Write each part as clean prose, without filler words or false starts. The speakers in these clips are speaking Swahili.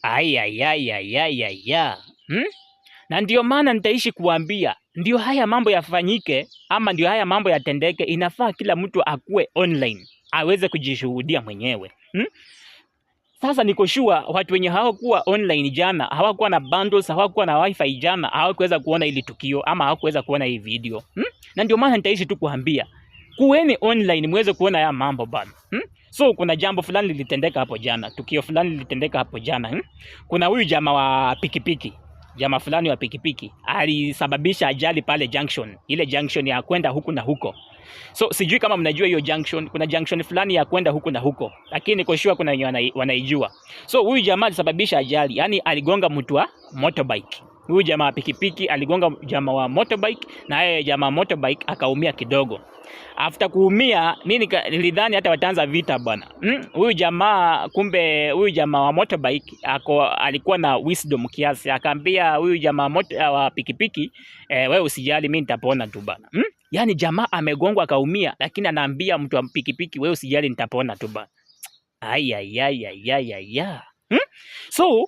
Ayayayayaya. Na ndio maana nitaishi kuambia, ndio haya mambo yafanyike ama ndio haya mambo yatendeke, inafaa kila mtu akue online, aweze kujishuhudia mwenyewe. Sasa niko sure watu wenye hawakuwa online jana, hawakuwa na bundles, hawakuwa na wifi jana, hawakuweza kuona ili tukio ama hawakuweza kuona hii video. Na ndio maana nitaishi tu kuambia, kuweni online muweze kuona haya mambo bana. So kuna jambo fulani lilitendeka hapo jana, tukio fulani lilitendeka hapo jana. Kuna huyu jamaa wa pikipiki, jamaa fulani wa pikipiki alisababisha ajali pale junction, ile junction ya kwenda huku na huko. So sijui kama mnajua hiyo junction, kuna junction fulani ya kwenda huku na huko, lakini niko sure kuna wenye wanaijua. So huyu jamaa alisababisha ajali, yani aligonga mtu wa motorbike. Huyu jamaa wa pikipiki aligonga jamaa wa motorbike, na yeye jamaa wa motorbike akaumia kidogo. After kuumia, mimi nilidhani hata wataanza vita bwana. Huyu jamaa, kumbe huyu jamaa wa motorbike alikuwa na wisdom kiasi, akaambia huyu jamaa wa pikipiki, wewe usijali, mimi nitapona tu bwana. Yaani jamaa amegongwa akaumia, lakini anaambia mtu wa pikipiki, wewe usijali, nitapona tu bwana. So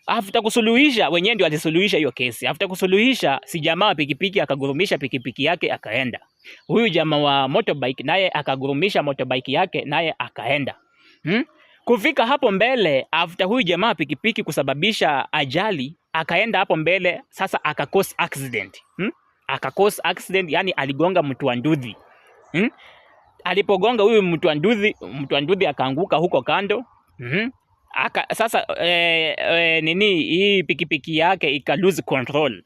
after kusuluhisha, wenyewe ndio alisuluhisha hiyo kesi. After kusuluhisha, si jamaa wa pikipiki akagurumisha pikipiki yake akaenda. Huyu jamaa wa motorbike naye akagurumisha motorbike yake naye akaenda. Kufika hapo mbele, after huyu jamaa wa pikipiki kusababisha ajali, akaenda hapo mbele, sasa akakose accident. Akakose accident, yani aligonga mtu wa nduthi. Alipogonga huyu mtu wa nduthi akaanguka huko kando. Sasa hii pikipiki yake ika lose control.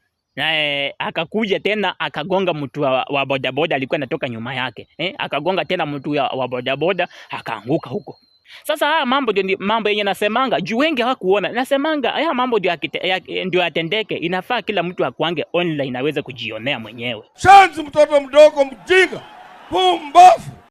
Akakuja tena akagonga mtu wa bodaboda alikuwa anatoka nyuma yake. Akagonga tena mtu wa bodaboda akaanguka huko. Sasa haya mambo ndio mambo yenye nasemanga, juu wengi hawakuona. Nasemanga haya mambo ndio yatendeke, inafaa kila mtu akuange online aweze kujionea mwenyewe. Shanzi mtoto mdogo mjinga, pumbafu.